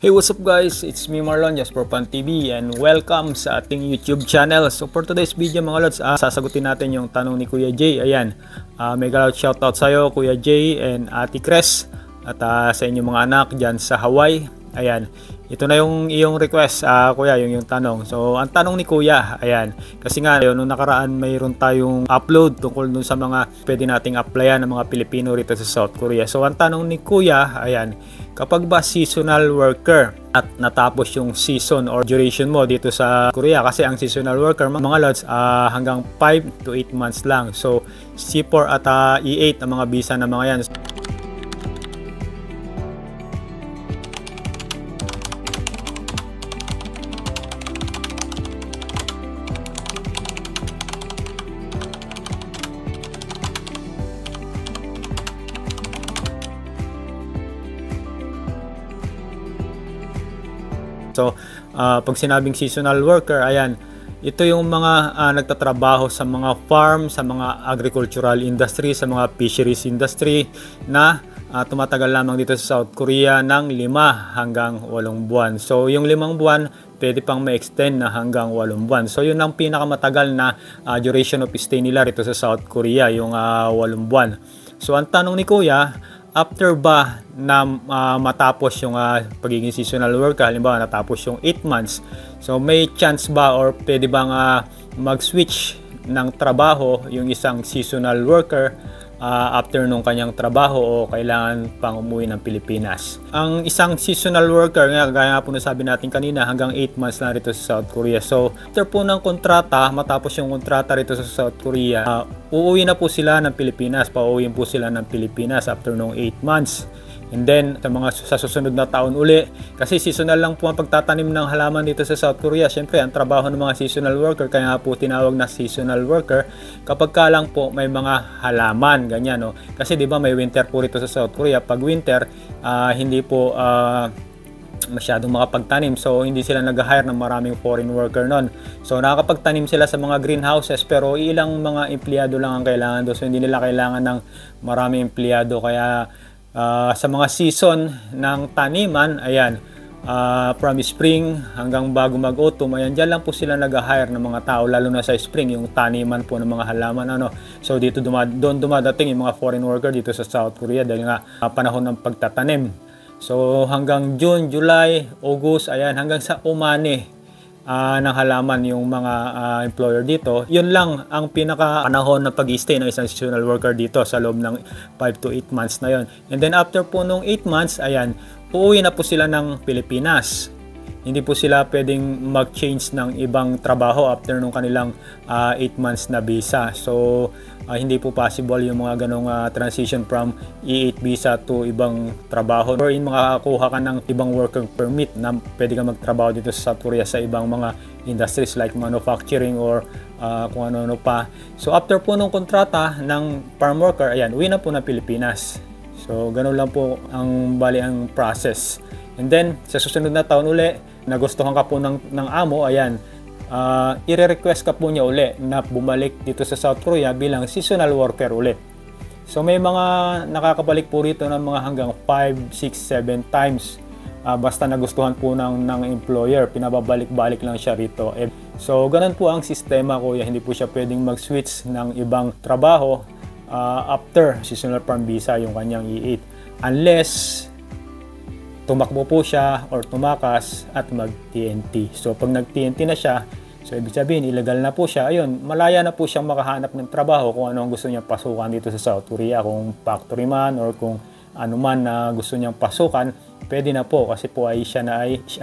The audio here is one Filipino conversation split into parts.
Hey, what's up guys? It's me Marlon, just for Fun TV, and welcome sa ating YouTube channel. So for today's video mga lods, sasagutin natin yung tanong ni Kuya Jay. Ayan, mega loud shoutout sa'yo Kuya Jay and Ate Cres at sa inyong mga anak dyan sa Hawaii. Ayan, ito na yung iyong request, Kuya, yung tanong. So ang tanong ni Kuya, ayan, kasi nga nung nakaraan mayroon tayong upload tungkol dun sa mga pwede nating applyan ng mga Pilipino rito sa South Korea. So ang tanong ni Kuya, ayan, kapag ba seasonal worker at natapos yung season or duration mo dito sa Korea, kasi ang seasonal worker mga lods hanggang 5 to 8 months lang. So C4 at E8 ang mga visa ng mga yan. So, pag sinabing seasonal worker, ayan, ito yung mga nagtatrabaho sa mga farm, sa mga agricultural industry, sa mga fisheries industry na tumatagal lamang dito sa South Korea ng 5 hanggang 8 buwan. So, yung 5 buwan, pwede pang ma-extend na hanggang 8 buwan. So, yun ang pinakamatagal na duration of stay nila rito sa South Korea, yung 8 buwan. So, ang tanong ni Kuya, after ba na matapos yung pagiging seasonal worker, halimbawa natapos yung 8 months, so may chance ba or pwede bang mag-switch ng trabaho yung isang seasonal worker after nung kanyang trabaho o kailangan pang umuwi ng Pilipinas? Ang isang seasonal worker, gaya po nasabi natin kanina, hanggang 8 months na rito sa South Korea. So after po ng kontrata, matapos yung kontrata rito sa South Korea, uuwi na po sila ng Pilipinas, pauwiin po sila ng Pilipinas after nung 8 months. And then, sa susunod na taon uli, kasi seasonal lang po ang pagtatanim ng halaman dito sa South Korea. Siyempre, ang trabaho ng mga seasonal worker, kaya nga po tinawag na seasonal worker, kapag ka lang po may mga halaman, ganyan, no? Kasi di ba may winter po rito sa South Korea. Pag winter, hindi po masyadong makapagtanim, so hindi sila nag-hire ng maraming foreign worker nun. So nakakapagtanim sila sa mga greenhouses, pero ilang mga empleyado lang ang kailangan doon. So hindi nila kailangan ng maraming empleyado. Kaya sa mga season ng taniman, ayan, from spring hanggang bago mag-autumn, ayan, dyan lang po sila nag-hire ng mga tao, lalo na sa spring, yung taniman po ng mga halaman, ano. So dito doon dumadating yung mga foreign worker dito sa South Korea dahil nga panahon ng pagtatanim. So hanggang June, July, August, ayan, hanggang sa umani ng halaman yung mga employer dito. Yun lang ang pinaka panahon ng pag-stay ng isang seasonal worker dito sa loob ng 5 to 8 months na yon. And then after po nung 8 months, ayan, uuwi na po sila ng Pilipinas. Hindi po sila pwedeng mag-change ng ibang trabaho after nung kanilang 8 months na visa. So hindi po possible yung mga ganong transition from E8 visa to ibang trabaho, or makakuha ka ng ibang worker permit na pwede ka magtrabaho dito sa South Korea sa ibang mga industries like manufacturing or kung ano-ano pa. So after po nung kontrata ng farm worker, ayan, uwi na po ng Pilipinas. So ganun lang po ang bali ang process. And then sa susunod na taon uli, nagustuhan ka po ng amo, ayan, i-request ka po niya uli na bumalik dito sa South Korea bilang seasonal worker ulit. So may mga nakakabalik po rito ng mga hanggang 5, 6, 7 times. Basta nagustuhan po ng employer, pinababalik-balik lang siya rito. So ganun po ang sistema, Kuya. Hindi po siya pwedeng mag-switch ng ibang trabaho after seasonal farm visa yung kanyang E8. Unless tumakbo po siya or tumakas at mag-TNT. So pag nag-TNT na siya, so ibig sabihin illegal na po siya, ayun, malaya na po siyang makahanap ng trabaho kung ano ang gusto niyang pasukan dito sa South Korea, kung factory man or kung ano man na gusto niyang pasukan, pwede na po kasi po ay siya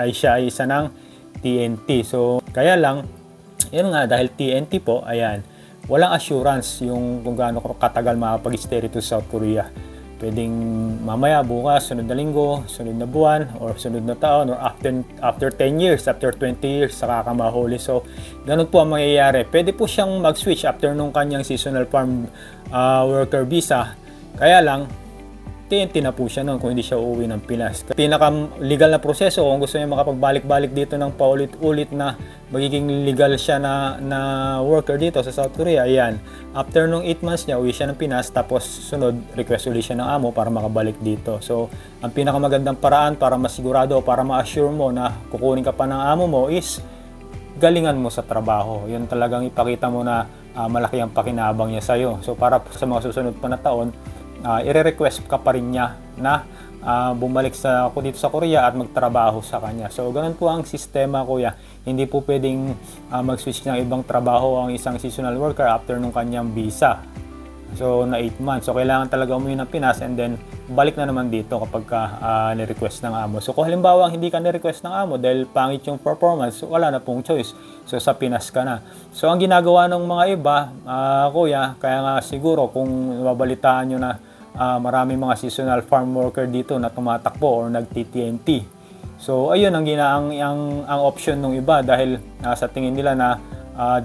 ay isa ng TNT. So kaya lang, yun nga, dahil TNT po, ayan, walang assurance yung kung gaano katagal makapag-stay rito sa South Korea. Pwedeng mamaya, bukas, sunod na linggo, sunod na buwan, or sunod na taon, or after 10 years, after 20 years, saka ka mahuli. So, ganun po ang mangyayari. Pwede po siyang mag-switch after nung kanyang seasonal farm worker visa. Kaya lang, TNT na po siya noon kung hindi siya uuwi ng Pinas. Pinaka legal na proseso kung gusto niya makapagbalik-balik dito ng paulit-ulit na magiging legal siya na worker dito sa South Korea. Ayan, after nung 8 months niya, uwi siya ng Pinas, tapos sunod, request ulit siya ng amo para makabalik dito. So, ang pinakamagandang paraan para masigurado o para ma-assure mo na kukunin ka pa ng amo mo is galingan mo sa trabaho. Yun talagang ipakita mo na malaki ang pakinabang niya sa'yo. So, para sa mga susunod pa na taon, i-request ka pa rin niya na bumalik dito sa Korea at magtrabaho sa kanya. So, ganun po ang sistema, kuya. Hindi po pwedeng mag-switch ng ibang trabaho ang isang seasonal worker after nung kanyang visa. So, na 8 months. So, kailangan talaga umuwi ng Pinas and then balik na naman dito kapag ni-request ng amo. So, kung halimbawa hindi ka ni-request ng amo dahil pangit yung performance, wala na pong choice. So, sa Pinas ka na. So, ang ginagawa ng mga iba, kuya, kaya nga siguro kung mabalitaan nyo na maraming mga seasonal farm worker dito na tumatakbo or nag-TNT. So, ayun ang option ng iba dahil sa tingin nila na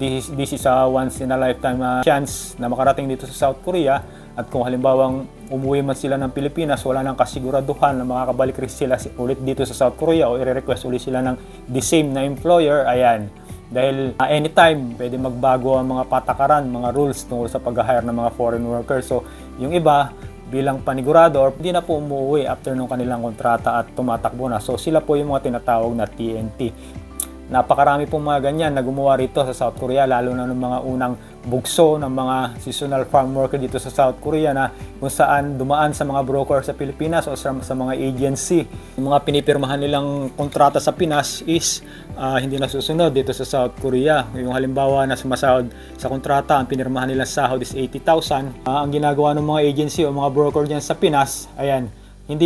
this is a once in a lifetime chance na makarating dito sa South Korea, at kung halimbawang umuwi man sila ng Pilipinas, wala nang kasiguraduhan na makakabalik rin sila ulit dito sa South Korea o i-request ulit sila ng the same na employer. Ayan, dahil anytime pwede magbago ang mga patakaran, mga rules tungkol sa pag-hire ng mga foreign workers. So, yung iba bilang panigurado or hindi na po umuwi after nung kanilang kontrata at tumatakbo na. So, sila po yung mga tinatawag na TNT. Napakarami pong mga ganyan na gumawa rito sa South Korea, lalo na ng mga unang bugso ng mga seasonal farm worker dito sa South Korea na kung saan dumaan sa mga broker sa Pilipinas o sa mga agency. Yung mga pinipirmahan nilang kontrata sa Pinas is hindi nasusunod dito sa South Korea. Yung halimbawa na sumasahod sa kontrata, ang pinirmahan nilang sahod is 80,000. Ang ginagawa ng mga agency o mga broker dyan sa Pinas, ayan, hindi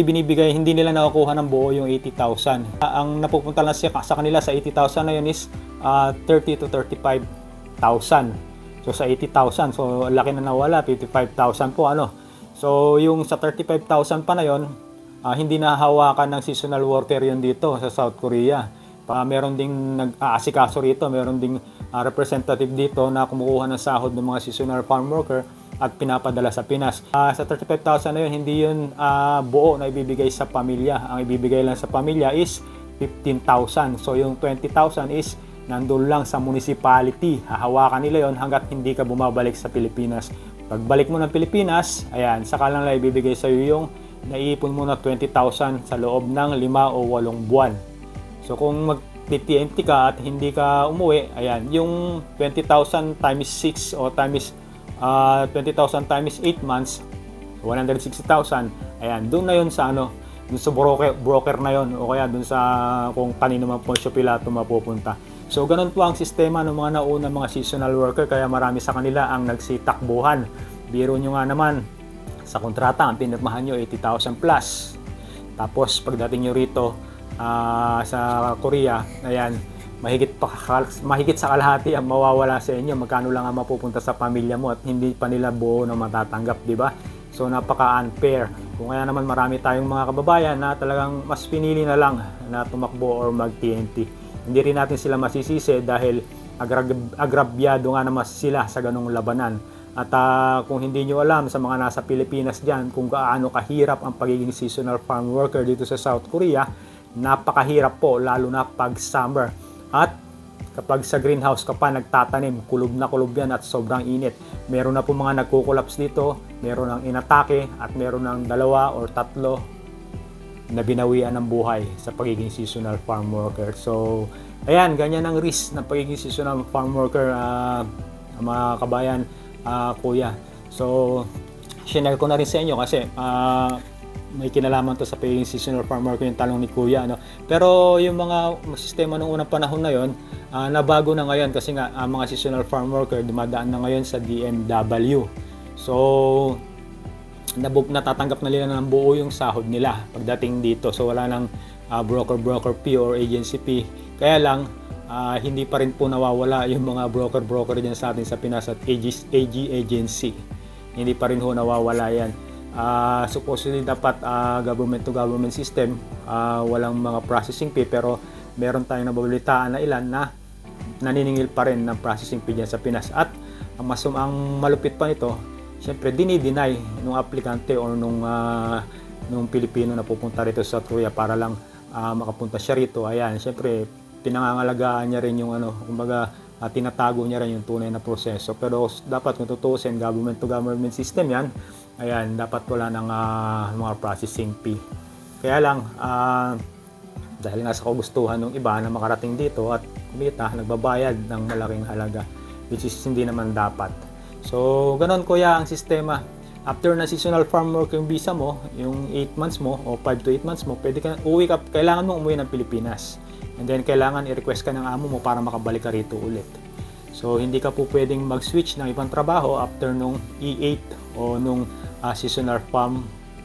nila nakukuha ng buo yung 80,000. Ang napupunta lang sa kanila sa 80,000 na yun is 30 to 35,000. So sa 80,000, so laki na nawala, 55,000 po ano. So yung sa 35,000 pa na yun, hindi nahawakan ng seasonal worker yun dito sa South Korea. Meron ding nag-aasikaso rito, meron ding representative dito na kumukuha ng sahod ng mga seasonal farm worker at pinapadala sa Pinas. Sa 35,000 na yun, hindi yun buo na ibibigay sa pamilya. Ang ibibigay lang sa pamilya is 15,000. So yung 20,000 is nandun lang sa municipality. Hahawakan nila yon hanggat hindi ka bumabalik sa Pilipinas. Pagbalik mo ng Pilipinas, ayan, saka lang ibibigay sa iyo yung naiipon mo na 20,000 sa loob ng 5 o 8 buwan. So kung mag-TNT ka at hindi ka umuwi, ayan, yung 20,000 times 6 o times 20,000 times 8 months, 160,000. Ayan, doon na 'yon sa doon sa broker na 'yon o kaya doon sa kung kanino man Poncio Pilato mapupunta. So ganun po ang sistema ng mga nauna mga seasonal worker, kaya marami sa kanila ang nagsitakbuhan. Biro nyo nga naman, sa kontrata ang pinirmahan nyo 80,000 plus. Tapos pagdating nyo rito sa Korea, ayan, mahigit sa kalahati ang mawawala sa inyo. Magkano lang ang mapupunta sa pamilya mo at hindi pa nila buo na matatanggap, di ba? So napaka-unfair. Kung kaya naman marami tayong mga kababayan na talagang mas pinili na lang na tumakbo or mag-TNT. Hindi rin natin sila masisisi dahil agrabyado nga naman sila sa ganong labanan. At kung hindi nyo alam sa mga nasa Pilipinas dyan kung gaano kahirap ang pagiging seasonal farm worker dito sa South Korea, napakahirap po lalo na pag summer. At kapag sa greenhouse ka pa nagtatanim, kulob na kulob yan at sobrang init. Meron na po mga nagkukulaps dito, meron ng inatake at meron ng 2 or 3 na binawian ng buhay sa pagiging seasonal farm worker. So, ayan, ganyan ang risk ng pagiging seasonal farm worker, mga kabayan, kuya. So, share ko na rin sa inyo kasi may kinalaman to sa pagiging seasonal farm worker yung talong ni kuya, no? Pero yung mga sistema ng unang panahon na yon, nabago na ngayon kasi nga mga seasonal farm worker dumadaan na ngayon sa DMW. So natatanggap na nila ng buo yung sahod nila pagdating dito. So wala nang broker fee or agency fee. Kaya lang hindi pa rin po nawawala yung mga broker dyan sa atin sa Pinas at AG agency. Hindi pa rin ho nawawala yan. Supposedly dapat government to government system, walang mga processing fee, pero meron tayong nababalitaan na ilan na naniningil pa rin ng processing fee dyan sa Pinas. At ang malupit pa nito, syempre dinideny nung aplikante o nung nung Pilipino na pupunta rito sa South Korea para lang makapunta siya rito. Ayan, syempre pinangangalagaan niya rin yung kumbaga tinatago niya rin yung tunay na proseso. Pero dapat kung tutuusin, government to government system yan. Ayan, dapat wala ng mga processing fee. Kaya lang, dahil nasa kagustuhan ng iba na makarating dito at kumita, nagbabayad ng malaking halaga, which is hindi naman dapat. So, ganon kuya ang sistema. After na seasonal farm worker yung visa mo, yung 8 months mo o 5 to 8 months mo, pwede ka kailangan mo umuwi ng Pilipinas. And then kailangan i-request ka ng amo mo para makabalik ka rito ulit. So, hindi ka po pwedeng mag-switch ng ibang trabaho after nung E8 o nung seasonal farm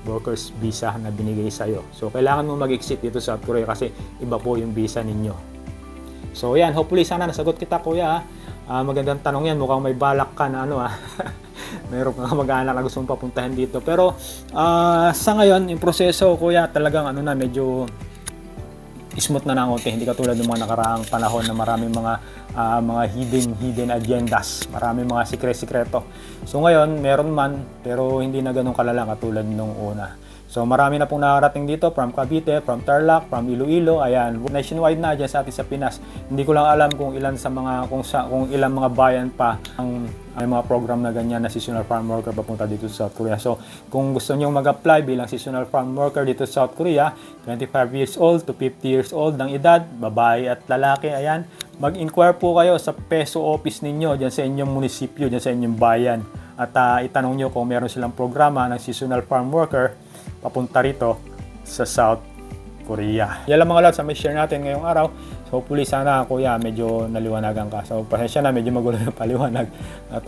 workers visa na binigay sa'yo. So, kailangan mo mag-exit dito sa South Korea kasi iba po yung visa ninyo. So, yan. Hopefully, sana nasagot kita, kuya. Magandang tanong yan. Mukhang may balak ka na mayroon kang mag-aanak na gusto mong papuntahan dito. Pero, sa ngayon, yung proseso, kuya, talagang medyo smooth na konti. Hindi katulad ng mga nakaraang panahon na maraming mga hidden agendas, maraming mga sikreto. So ngayon, meron man, pero hindi na ganun kalala katulad nung una. So marami na pong nakarating dito from Cavite, from Tarlac, from Iloilo. Ayan, nationwide na dyan sa atin sa Pinas. Hindi ko lang alam kung ilan sa mga kung ilang mga bayan pa ang may mga program na ganyan na seasonal farm worker papunta dito sa South Korea. So kung gusto niyo mag-apply bilang seasonal farm worker dito sa South Korea, 25 years old to 50 years old ng edad, babae at lalaki, ayan, mag-inquire po kayo sa PESO office ninyo dyan sa inyong munisipyo, dyan sa inyong bayan. At itanong nyo kung meron silang programa ng seasonal farm worker papunta rito sa South Korea. Yan lang mga lods, may share natin ngayong araw. So hopefully sana kuya medyo naliwanagan ka. So pasensya na, medyo magulo yung paliwanag. At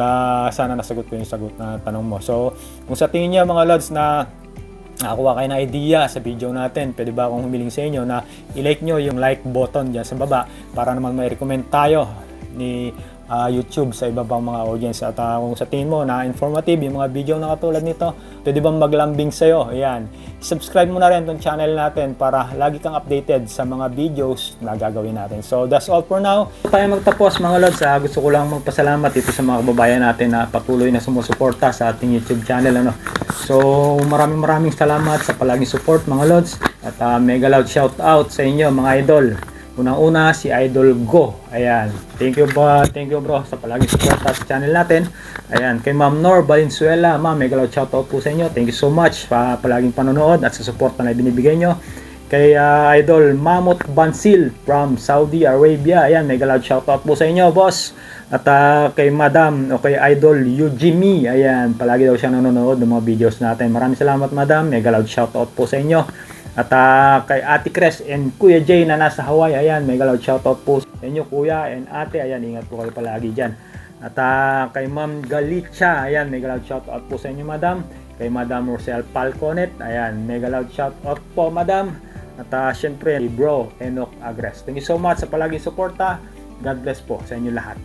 sana nasagot ko yung sagot na tanong mo. So kung sa tingin niya mga lods na nakakuha kayo ng idea sa video natin, pwede ba akong humiling sa inyo na i-like nyo yung like button dyan sa baba para naman may recommend tayo ni YouTube sa iba pang mga audience. At kung sa tingin mo na informative yung mga video na katulad nito, pwede bang maglambing sa'yo? Ayan, subscribe mo na rin itong channel natin para lagi kang updated sa mga videos na gagawin natin. So that's all for now. Tayo magtapos mga lods. Gusto ko lang magpasalamat dito sa mga kababayan natin na patuloy na sumusuporta sa ating YouTube channel. So maraming salamat sa palaging support mga lods. At mega loud shout out sa inyo mga idol. Unang-una si Idol Go. Ayan. Thank you bro sa palaging support sa channel natin. Ayan. Kay Ma'am Nor Valenzuela. Ma'am, mega loud shoutout po sa inyo. Thank you so much sa palaging panonood at sa support na binibigay nyo. Kay Idol Mamut Bansil from Saudi Arabia. Ayan. Mega loud shoutout po sa inyo, boss. At kay Madam o kay Idol Eugenie. Ayan. Palagi daw siya nanonood ng mga videos natin. Maraming salamat, Madam. Mega loud shoutout po sa inyo. At kay Ate Cres and Kuya Jay na nasa Hawaii, ayan, mega loud shoutout po sa inyo kuya and ate, ayan, ingat po kayo palagi dyan. At kay Ma'am Galicia, ayan, mega loud shoutout po sa inyo madam. Kay Madam Rosel Falconet, ayan, mega loud shoutout po madam. At syempre, bro, Enoch Agres. Thank you so much sa palaging suporta. God bless po sa inyo lahat.